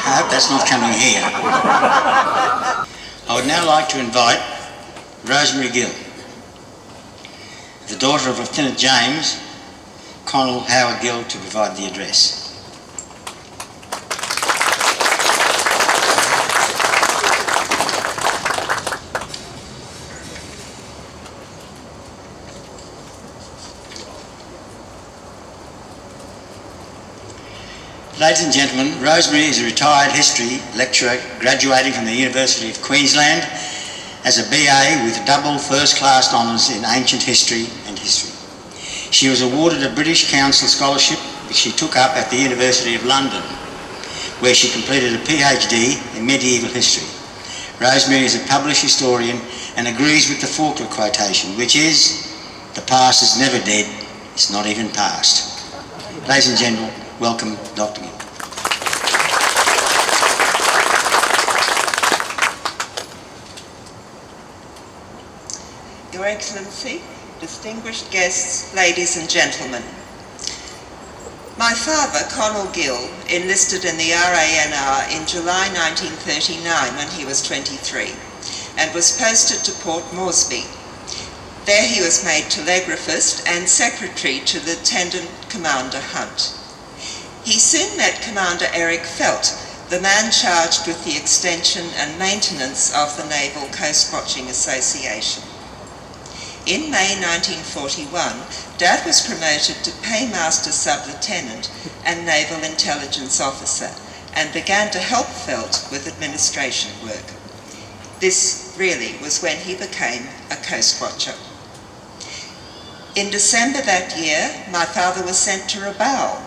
I hope that's not coming here. I would now like to invite Rosemary Gill, the daughter of Lieutenant James Connal Howard Gill, to provide the address. Ladies and gentlemen, Rosemary is a retired history lecturer graduating from the University of Queensland as a BA with double first-class honours in ancient history and history. She was awarded a British Council scholarship which she took up at the University of London, where she completed a PhD in medieval history. Rosemary is a published historian and agrees with the Faulkner quotation, which is, "The past is never dead, it's not even past." Ladies and gentlemen, welcome Dr. Gill. Your Excellency, distinguished guests, ladies and gentlemen. My father, Connal Gill, enlisted in the RANR in July 1939 when he was 23 and was posted to Port Moresby. There he was made telegraphist and secretary to Lieutenant Commander Hunt. He soon met Commander Eric Felt, the man charged with the extension and maintenance of the Naval Coastwatching Association. In May 1941, Dad was promoted to Paymaster Sub-Lieutenant and Naval Intelligence Officer and began to help Felt with administration work. This really was when he became a Coastwatcher. In December that year, my father was sent to Rabaul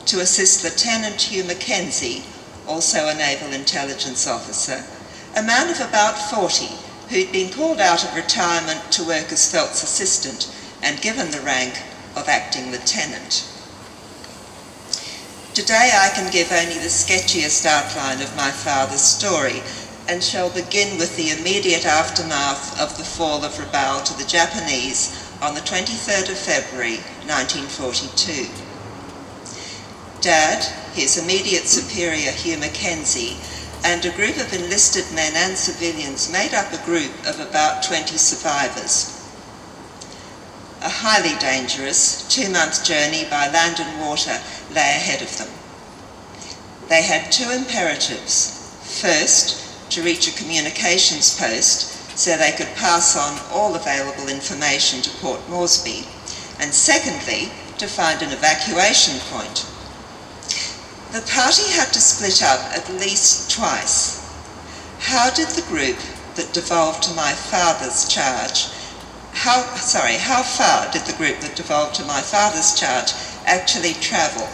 to assist Lieutenant Hugh Mackenzie, also a Naval Intelligence Officer, a man of about 40 who'd been called out of retirement to work as Felt's assistant and given the rank of acting lieutenant. Today I can give only the sketchiest outline of my father's story and shall begin with the immediate aftermath of the fall of Rabaul to the Japanese on the 23rd of February 1942. Dad, his immediate superior Hugh Mackenzie, and a group of enlisted men and civilians made up a group of about 20 survivors. A highly dangerous 2-month journey by land and water lay ahead of them. They had 2 imperatives. First, to reach a communications post so they could pass on all available information to Port Moresby, and secondly, to find an evacuation point. The party had to split up at least twice. How did the group that devolved to my father's charge, how far did the group that devolved to my father's charge actually travel?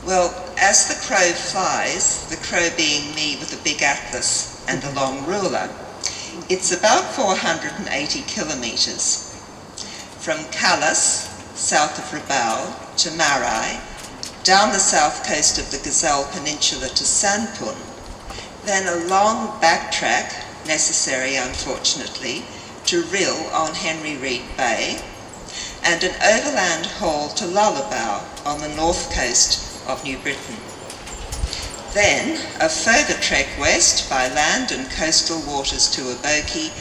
Well, as the crow flies, the crow being me with a big atlas and a long ruler, it's about 480 kilometres. From Calais, south of Rabaul, to Marai, down the south coast of the Gazelle Peninsula to Sanpun, then a long backtrack, necessary unfortunately, to Rhyl on Henry Reed Bay, and an overland haul to Lullabout on the north coast of New Britain. Then a further trek west by land and coastal waters to Aboki,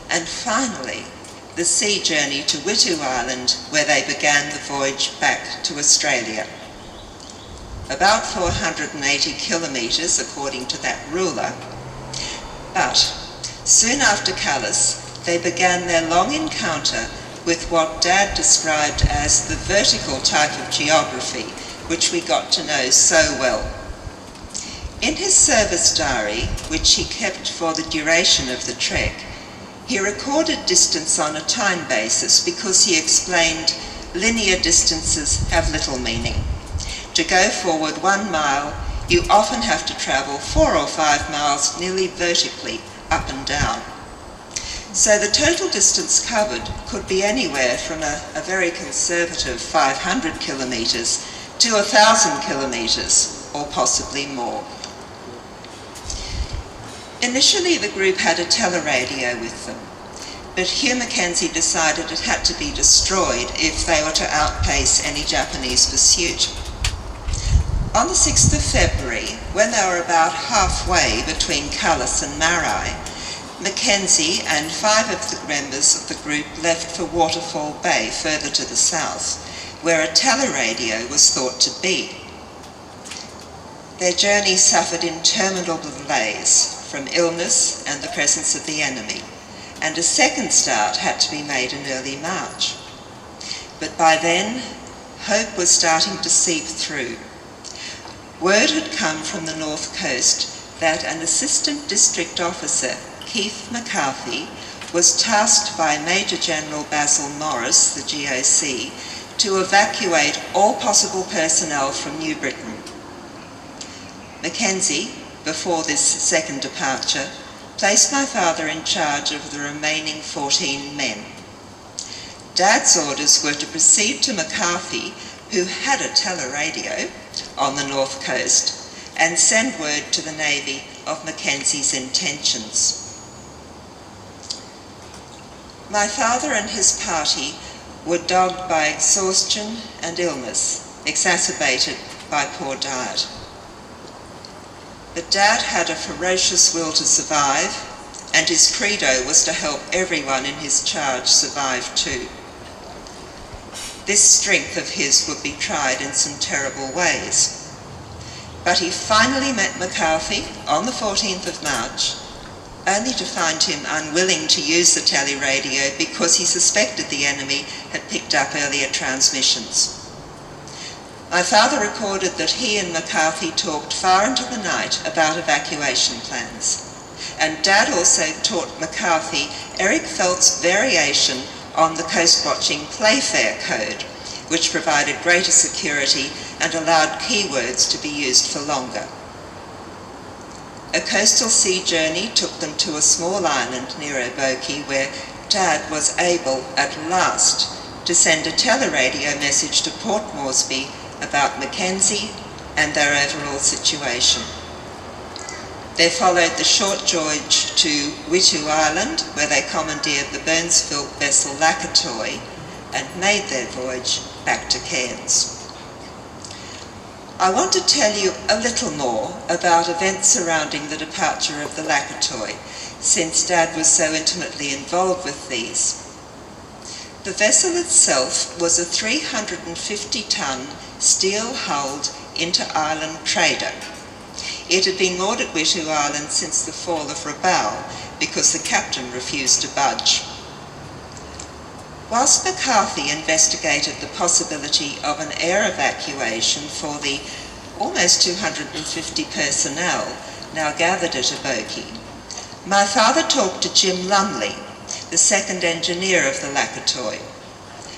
and finally the sea journey to Witu Island, where they began the voyage back to Australia. About 480 kilometres according to that ruler, but soon after Calais they began their long encounter with what Dad described as the vertical type of geography which we got to know so well. In his service diary, which he kept for the duration of the trek, he recorded distance on a time basis because he explained linear distances have little meaning. To go forward 1 mile, you often have to travel 4 or 5 miles nearly vertically up and down. So the total distance covered could be anywhere from a very conservative 500 kilometres to 1,000 kilometres, or possibly more. Initially, the group had a teleradio with them, but Hugh Mackenzie decided it had to be destroyed if they were to outpace any Japanese pursuit. On the 6th of February, when they were about halfway between Cullis and Marai, Mackenzie and 5 of the members of the group left for Waterfall Bay, further to the south, where a teleradio was thought to be. Their journey suffered interminable delays from illness and the presence of the enemy, and a second start had to be made in early March. But by then, hope was starting to seep through. Word had come from the North Coast that an Assistant District Officer, Keith McCarthy, was tasked by Major General Basil Morris, the GOC, to evacuate all possible personnel from New Britain. Mackenzie, before this second departure, placed my father in charge of the remaining 14 men. Dad's orders were to proceed to McCarthy, who had a teleradio on the North Coast, and send word to the Navy of Mackenzie's intentions. My father and his party were dogged by exhaustion and illness, exacerbated by poor diet. But Dad had a ferocious will to survive, and his credo was to help everyone in his charge survive too. This strength of his would be tried in some terrible ways. But he finally met McCarthy on the 14th of March, only to find him unwilling to use the teleradio because he suspected the enemy had picked up earlier transmissions. My father recorded that he and McCarthy talked far into the night about evacuation plans, and Dad also taught McCarthy Eric Felt's variation on the coast-watching Playfair Code, which provided greater security and allowed keywords to be used for longer. A coastal sea journey took them to a small island near Oboke, where Dad was able at last to send a teleradio message to Port Moresby about Mackenzie and their overall situation. There followed the short voyage to WWII Island, where they commandeered the Burnsville vessel Lakatoy and made their voyage back to Cairns. I want to tell you a little more about events surrounding the departure of the Lakatoy, since Dad was so intimately involved with these. The vessel itself was a 350-ton steel-hulled inter-island trader. It had been moored at WWII Island since the fall of Rabaul because the captain refused to budge. Whilst McCarthy investigated the possibility of an air evacuation for the almost 250 personnel now gathered at Oboke, my father talked to Jim Lumley, the second engineer of the Lakatoy,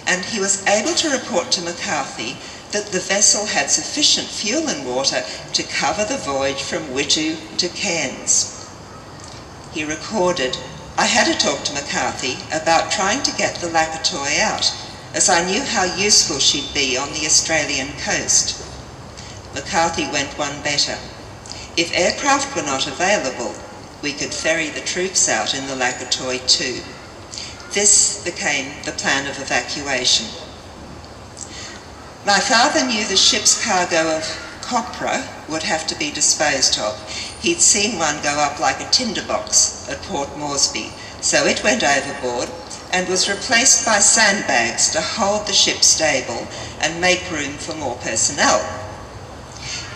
and he was able to report to McCarthy that the vessel had sufficient fuel and water to cover the voyage from WWII to Cairns. He recorded, "I had to talk to McCarthy about trying to get the Lakatoy out, as I knew how useful she'd be on the Australian coast." McCarthy went one better. If aircraft were not available, we could ferry the troops out in the Lakatoy too. This became the plan of evacuation. My father knew the ship's cargo of copra would have to be disposed of. He'd seen one go up like a tinderbox at Port Moresby, so it went overboard and was replaced by sandbags to hold the ship stable and make room for more personnel.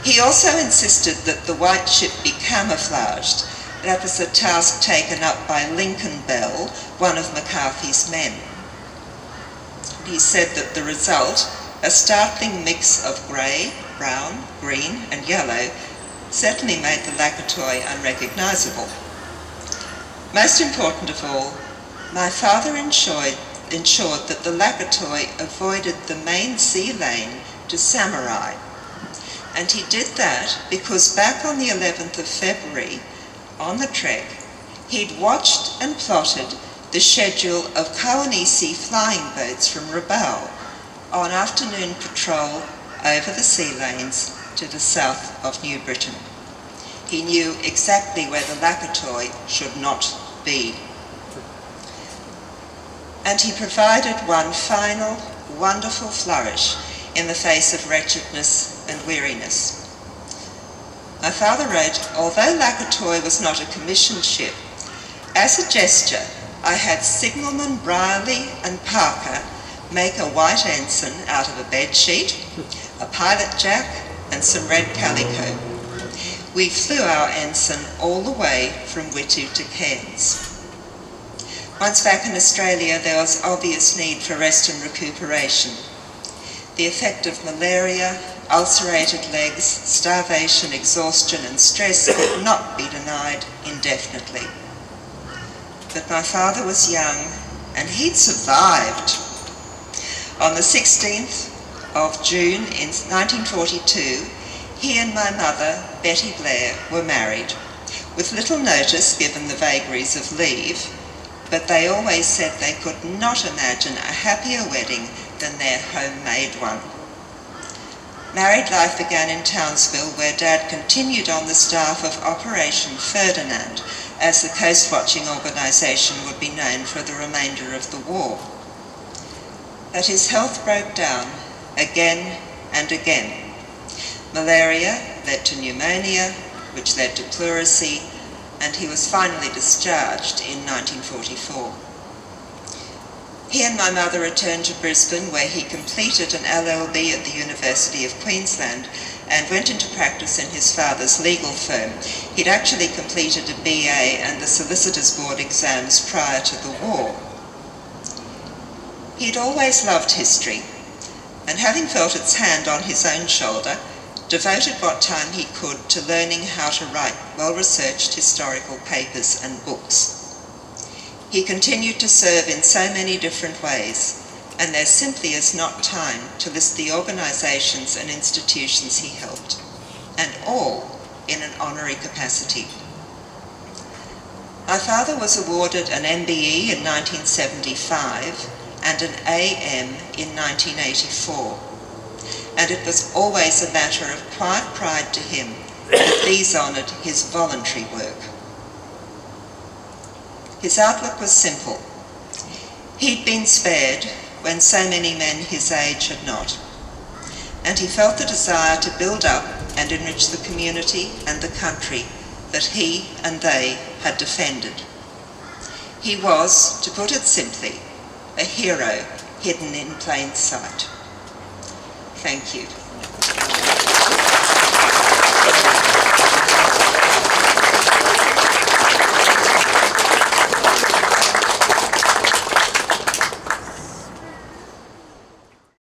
He also insisted that the white ship be camouflaged. That was a task taken up by Lincoln Bell, one of McCarthy's men. He said that the result, a startling mix of grey, brown, green and yellow, certainly made the Lakatoy unrecognisable. Most important of all, my father ensured that the Lakatoy avoided the main sea lane to Samurai. And he did that because back on the 11th of February, on the trek, he'd watched and plotted the schedule of Kawanisi flying boats from Rabaul on afternoon patrol over the sea lanes to the south of New Britain. He knew exactly where the Lakatoy should not be. And he provided one final, wonderful flourish in the face of wretchedness and weariness. my father wrote, although Lakatoy was not a commissioned ship, as a gesture, I had Signalman Briley and Parker make a white ensign out of a bedsheet, a pilot jack, and some red calico. We flew our ensign all the way from Witu to Cairns. Once back in Australia, there was obvious need for rest and recuperation. The effect of malaria, ulcerated legs, starvation, exhaustion, and stress could not be denied indefinitely. But my father was young, and he'd survived. On the 16th of June in 1942, he and my mother, Betty Blair, were married, with little notice given the vagaries of leave, but they always said they could not imagine a happier wedding than their homemade one. Married life began in Townsville, where Dad continued on the staff of Operation Ferdinand, as the coast-watching organisation would be known for the remainder of the war. But his health broke down again and again. Malaria led to pneumonia, which led to pleurisy, and he was finally discharged in 1944. He and my mother returned to Brisbane, where he completed an LLB at the University of Queensland and went into practice in his father's legal firm. He'd actually completed a BA and the Solicitors Board exams prior to the war. He'd always loved history, and having felt its hand on his own shoulder, devoted what time he could to learning how to write well-researched historical papers and books. He continued to serve in so many different ways, and there simply is not time to list the organisations and institutions he helped, and all in an honorary capacity. My father was awarded an MBE in 1975 and an AM in 1984. And it was always a matter of quiet pride to him that these honoured his voluntary work. His outlook was simple. He'd been spared when so many men his age had not, and he felt the desire to build up and enrich the community and the country that he and they had defended. He was, to put it simply, a hero hidden in plain sight. Thank you.